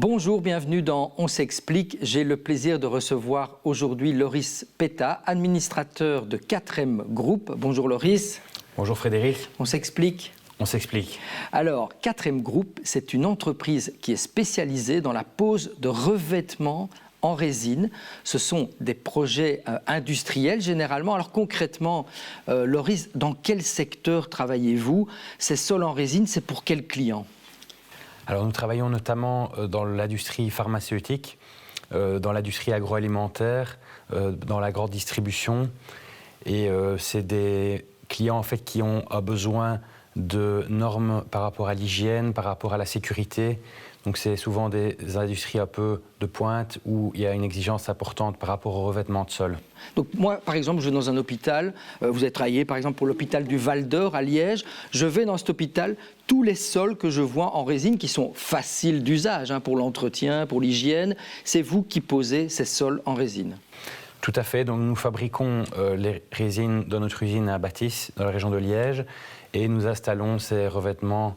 Bonjour, bienvenue dans On s'explique. J'ai le plaisir de recevoir aujourd'hui Loris Peta, administrateur de 4M Group. Bonjour Loris. Bonjour Frédéric. On s'explique. On s'explique. Alors, 4M Group, c'est une entreprise qui est spécialisée dans la pose de revêtements en résine. Ce sont des projets industriels généralement. Alors concrètement, Loris, dans quel secteur travaillez-vous? Ces sols en résine, c'est pour quels clients? Alors nous travaillons notamment dans l'industrie pharmaceutique, dans l'industrie agroalimentaire, dans la grande distribution. Et c'est des clients en fait, qui ont besoin de normes par rapport à l'hygiène, par rapport à la sécurité. Donc c'est souvent des industries un peu de pointe où il y a une exigence importante par rapport au revêtement de sol. Donc moi, par exemple, je vais dans un hôpital, vous avez travaillé par exemple pour l'hôpital du Val d'Or à Liège, je vais dans cet hôpital, tous les sols que je vois en résine qui sont faciles d'usage pour l'entretien, pour l'hygiène, c'est vous qui posez ces sols en résine. Tout à fait, donc nous fabriquons les résines dans notre usine à Bâtisse, dans la région de Liège, et nous installons ces revêtements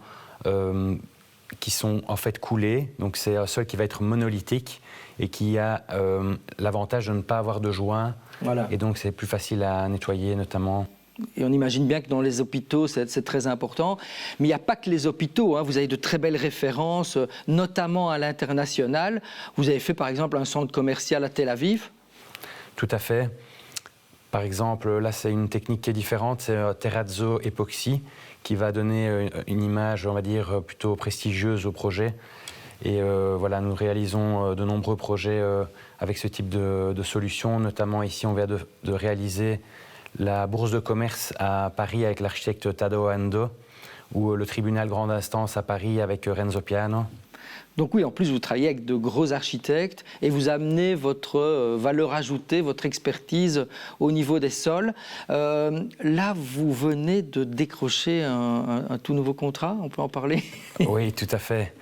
qui sont en fait coulés. Donc c'est un sol qui va être monolithique et qui a l'avantage de ne pas avoir de joints. Voilà. Et donc c'est plus facile à nettoyer notamment. Et on imagine bien que dans les hôpitaux, c'est très important. Mais il n'y a pas que les hôpitaux. Vous avez de très belles références, notamment à l'international. Vous avez fait par exemple un centre commercial à Tel Aviv. Tout à fait. Par exemple, là, c'est une technique qui est différente, c'est terrazzo époxy, qui va donner une image, on va dire, plutôt prestigieuse au projet. Et voilà, nous réalisons de nombreux projets avec ce type de solution. Notamment ici, on vient de réaliser la bourse de commerce à Paris avec l'architecte Tadao Ando, ou le tribunal grande instance à Paris avec Renzo Piano. Donc oui, en plus, vous travaillez avec de gros architectes et vous amenez votre valeur ajoutée, votre expertise au niveau des sols. Là, vous venez de décrocher un tout nouveau contrat, on peut en parler? Oui, tout à fait.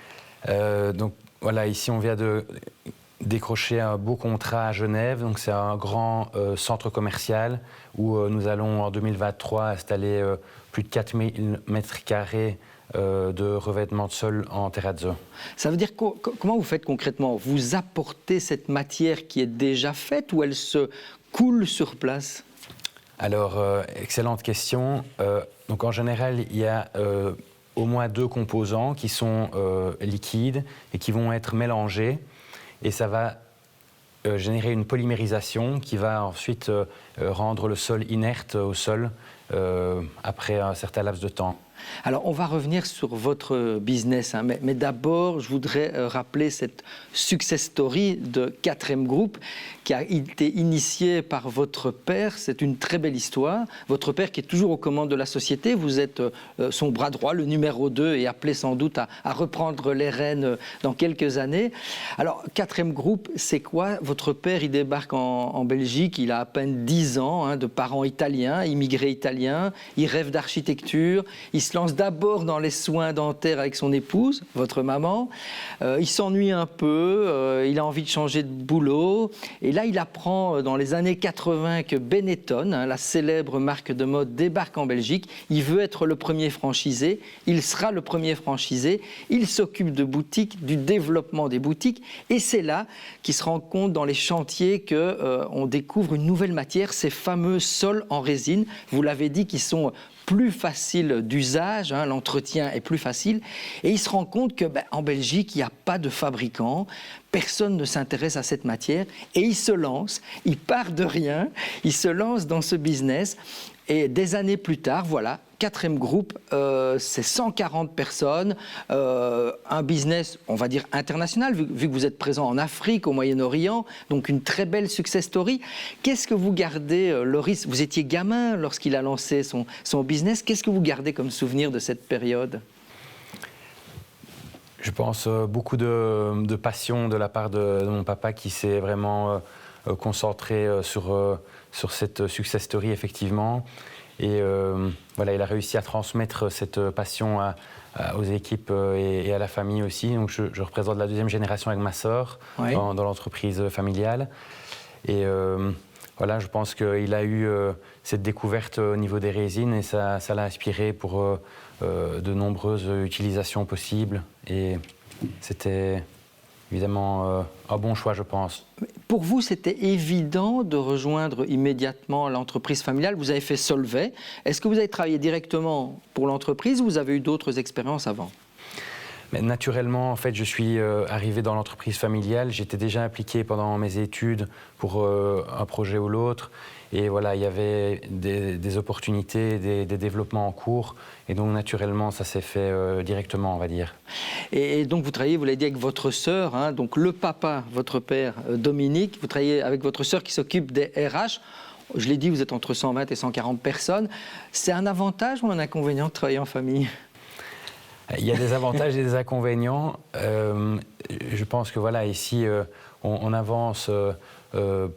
Donc voilà, ici, on vient de décrocher un beau contrat à Genève. Donc c'est un grand centre commercial où nous allons en 2023 installer plus de 4000 mètres carrés de revêtement de sol en terrazzo. Ça veut dire comment vous faites concrètement? Vous apportez cette matière qui est déjà faite ou elle se coule sur place? Alors, excellente question. Donc en général, il y a au moins 2 composants qui sont liquides et qui vont être mélangés. Et ça va générer une polymérisation qui va ensuite rendre le sol inerte au sol après un certain laps de temps. Alors, on va revenir sur votre business, mais d'abord, je voudrais rappeler cette success story de 4M Group qui a été initiée par votre père. C'est une très belle histoire. Votre père qui est toujours aux commandes de la société, vous êtes son bras droit, le numéro 2, et appelé sans doute à reprendre les rênes dans quelques années. Alors, 4M Group, c'est quoi? Votre père, il débarque en Belgique, il a à peine 10 ans, de parents italiens, immigrés italiens, il rêve d'architecture, il se lance d'abord dans les soins dentaires avec son épouse, votre maman. Il s'ennuie un peu, il a envie de changer de boulot. Et là, il apprend dans les années 80 que Benetton, la célèbre marque de mode, débarque en Belgique. Il veut être le premier franchisé. Il sera le premier franchisé. Il s'occupe de boutiques, du développement des boutiques. Et c'est là qu'il se rend compte dans les chantiers qu'on découvre une nouvelle matière, ces fameux sols en résine. Vous l'avez dit, qui sont plus facile d'usage, l'entretien est plus facile, et il se rend compte qu'en Belgique, il n'y a pas de fabricant, personne ne s'intéresse à cette matière, et il se lance, il part de rien, il se lance dans ce business, et des années plus tard, voilà, 4M Group, c'est 140 personnes, un business, on va dire, international, vu que vous êtes présent en Afrique, au Moyen-Orient, donc une très belle success story. Qu'est-ce que vous gardez, Loris? Vous étiez gamin lorsqu'il a lancé son business. Qu'est-ce que vous gardez comme souvenir de cette période? Je pense beaucoup de passion de la part de mon papa qui s'est vraiment concentré sur cette success story, effectivement. Et voilà, il a réussi à transmettre cette passion aux équipes et à la famille aussi. Donc je représente la 2e génération avec ma sœur, oui, dans l'entreprise familiale. Et voilà, je pense qu'il a eu cette découverte au niveau des résines et ça l'a inspiré pour de nombreuses utilisations possibles. Et c'était évidemment un bon choix, je pense. Pour vous, c'était évident de rejoindre immédiatement l'entreprise familiale. Vous avez fait Solvay. Est-ce que vous avez travaillé directement pour l'entreprise ou vous avez eu d'autres expériences avant? Mais naturellement, en fait, je suis arrivé dans l'entreprise familiale. J'étais déjà impliqué pendant mes études pour un projet ou l'autre. Et voilà, il y avait des opportunités, des développements en cours. Et donc, naturellement, ça s'est fait directement, on va dire. Et donc, vous travaillez, vous l'avez dit, avec votre sœur, hein, donc le papa, votre père, Dominique. Vous travaillez avec votre sœur qui s'occupe des RH. Je l'ai dit, vous êtes entre 120 et 140 personnes. C'est un avantage ou un inconvénient de travailler en famille? Il y a des avantages et des inconvénients. Je pense que voilà, ici, on avance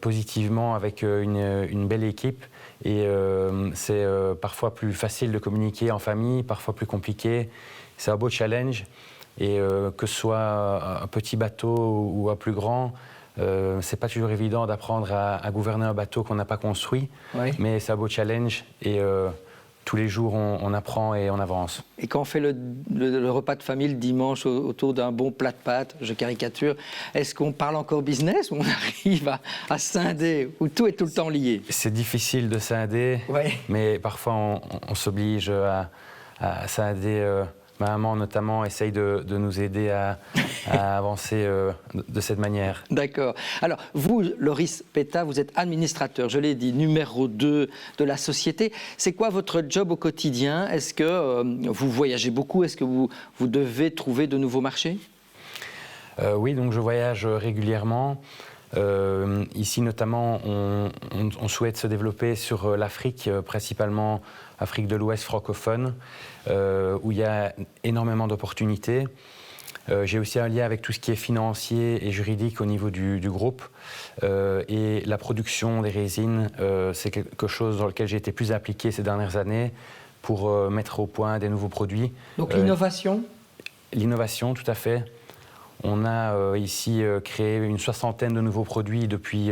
positivement avec une belle équipe. Et c'est parfois plus facile de communiquer en famille, parfois plus compliqué. C'est un beau challenge. Et que ce soit un petit bateau ou un plus grand, c'est pas toujours évident d'apprendre à gouverner un bateau qu'on n'a pas construit. Oui. Mais c'est un beau challenge. Et tous les jours, on apprend et on avance. Et quand on fait le repas de famille le dimanche autour d'un bon plat de pâtes, je caricature, est-ce qu'on parle encore business ou on arrive à scinder, où tout est tout le temps lié? C'est difficile de scinder, Ouais. mais parfois on s'oblige à scinder. Ma maman notamment essaye de nous aider à avancer de cette manière. D'accord. Alors, vous, Loris Peta, vous êtes administrateur, je l'ai dit, numéro 2 de la société. C'est quoi votre job au quotidien? Est-ce que vous voyagez beaucoup? Est-ce que vous devez trouver de nouveaux marchés? Oui, donc je voyage régulièrement. Ici, notamment, on souhaite se développer sur l'Afrique, principalement Afrique de l'Ouest francophone, où il y a énormément d'opportunités. J'ai aussi un lien avec tout ce qui est financier et juridique au niveau du groupe. Et la production des résines, c'est quelque chose dans lequel j'ai été plus impliqué ces dernières années pour mettre au point des nouveaux produits. Donc l'innovation? L'innovation, tout à fait. On a ici créé une 60aine de nouveaux produits depuis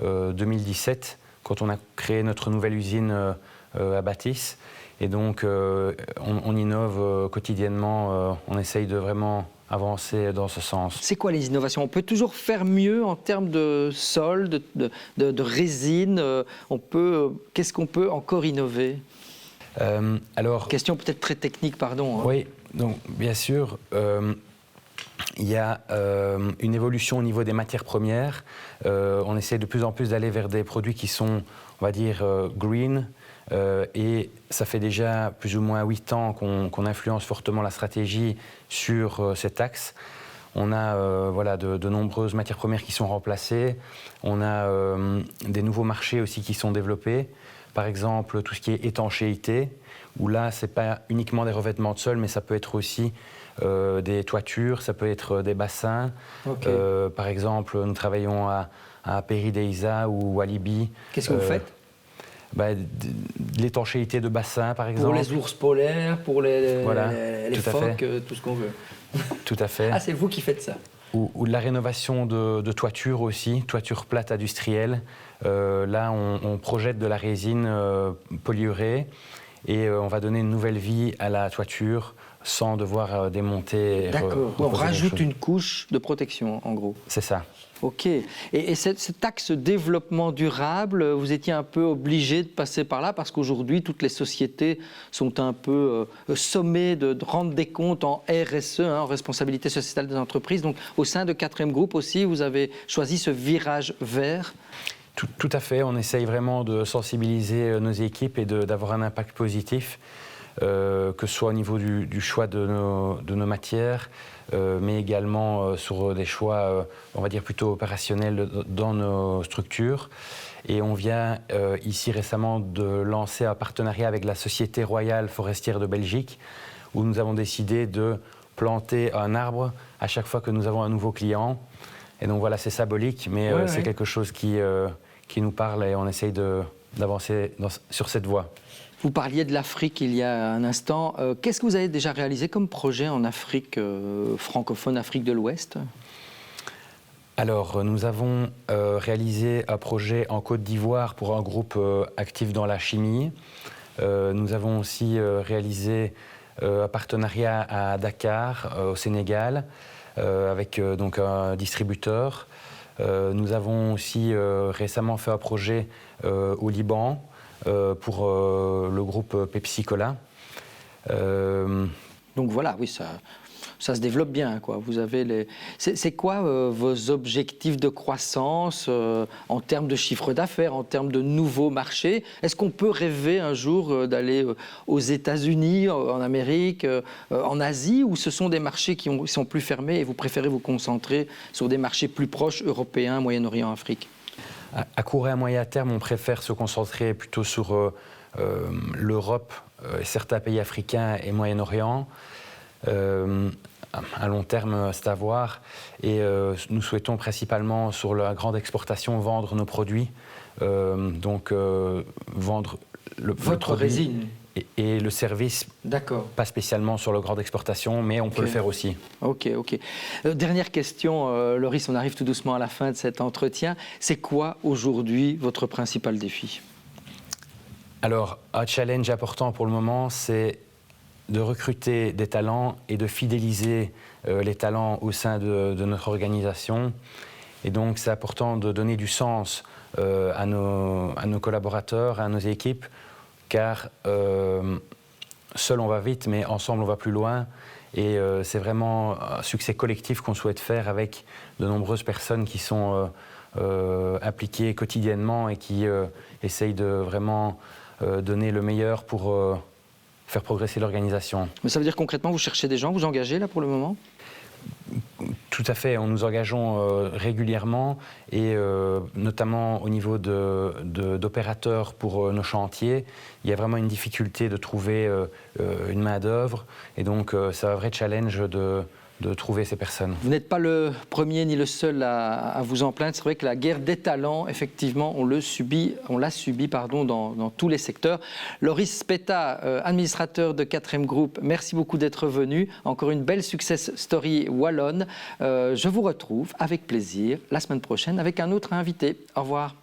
2017, quand on a créé notre nouvelle usine à Bâtisse. Et donc, on innove quotidiennement, on essaye de vraiment avancer dans ce sens. C'est quoi les innovations? On peut toujours faire mieux en termes de sol, de résine. Qu'est-ce qu'on peut encore innover? Alors, question peut-être très technique, pardon. Hein. Oui, donc bien sûr. Il y a une évolution au niveau des matières premières. On essaie de plus en plus d'aller vers des produits qui sont, on va dire, green. Et ça fait déjà plus ou moins 8 ans qu'on influence fortement la stratégie sur cet axe. On a voilà, de nombreuses matières premières qui sont remplacées. On a des nouveaux marchés aussi qui sont développés. Par exemple, tout ce qui est étanchéité, où là, ce n'est pas uniquement des revêtements de sol, mais ça peut être aussi des toitures, ça peut être des bassins. Okay. Par exemple, nous travaillons à Pérideisa ou à Libye. Qu'est-ce que vous faites? L'étanchéité de bassins, par exemple. Pour les ours polaires, pour les phoques, tout ce qu'on veut. Tout à fait. Ah, c'est vous qui faites ça? Ou de la rénovation de toitures aussi, toitures plates industrielles. Là, on projette de la résine polyurée et on va donner une nouvelle vie à la toiture sans devoir démonter. D'accord, on rajoute une couche de protection, en gros. C'est ça. Ok. Et cet axe développement durable, vous étiez un peu obligé de passer par là parce qu'aujourd'hui, toutes les sociétés sont un peu sommées de rendre des comptes en RSE, hein, en responsabilité sociétale des entreprises. Donc, au sein de 4e Group aussi, vous avez choisi ce virage vert. Tout à fait. On essaye vraiment de sensibiliser nos équipes et d'avoir un impact positif. Que ce soit au niveau du choix de nos matières, mais également sur des choix, on va dire, plutôt opérationnels dans nos structures. Et on vient ici récemment de lancer un partenariat avec la Société Royale Forestière de Belgique, où nous avons décidé de planter un arbre à chaque fois que nous avons un nouveau client. Et donc voilà, c'est symbolique, mais c'est quelque chose qui nous parle et on essaye d'avancer sur cette voie. Vous parliez de l'Afrique il y a un instant. Qu'est-ce que vous avez déjà réalisé comme projet en Afrique francophone, Afrique de l'Ouest? Alors, nous avons réalisé un projet en Côte d'Ivoire pour un groupe actif dans la chimie. Nous avons aussi réalisé un partenariat à Dakar, au Sénégal. avec donc un distributeur. Nous avons aussi récemment fait un projet au Liban pour le groupe Pepsi Cola. Donc voilà, oui, ça se développe bien, quoi. Vous avez c'est quoi vos objectifs de croissance en termes de chiffre d'affaires, en termes de nouveaux marchés? Est-ce qu'on peut rêver un jour d'aller aux États-Unis, en Amérique, en Asie, ou ce sont des marchés qui sont plus fermés et vous préférez vous concentrer sur des marchés plus proches, européens, Moyen-Orient, Afrique? À court et à moyen terme, on préfère se concentrer plutôt sur l'Europe, certains pays africains et Moyen-Orient. À long terme, c'est à voir. Et nous souhaitons principalement sur la grande exportation vendre nos produits. Donc vendre Votre produit résine et le service. D'accord. Pas spécialement sur la grande exportation, mais on peut le faire aussi. Ok. Dernière question, Loris, on arrive tout doucement à la fin de cet entretien. C'est quoi aujourd'hui votre principal défi? Alors, un challenge important pour le moment, c'est de recruter des talents et de fidéliser les talents au sein de notre organisation. Et donc, c'est important de donner du sens à nos collaborateurs, à nos équipes, car seul on va vite, mais ensemble on va plus loin. Et c'est vraiment un succès collectif qu'on souhaite faire avec de nombreuses personnes qui sont impliquées quotidiennement et qui essayent de vraiment donner le meilleur pour faire progresser l'organisation. Mais ça veut dire concrètement, vous cherchez des gens, vous engagez là pour le moment? Tout à fait, nous engageons régulièrement et notamment au niveau d'opérateurs pour nos chantiers. Il y a vraiment une difficulté de trouver une main-d'œuvre et donc c'est un vrai challenge de trouver ces personnes. Vous n'êtes pas le premier ni le seul à vous en plaindre. C'est vrai que la guerre des talents, effectivement, on l'a subi dans tous les secteurs. Loris Speta, administrateur de 4M Group, merci beaucoup d'être venu. Encore une belle success story wallonne. Je vous retrouve avec plaisir la semaine prochaine avec un autre invité. Au revoir.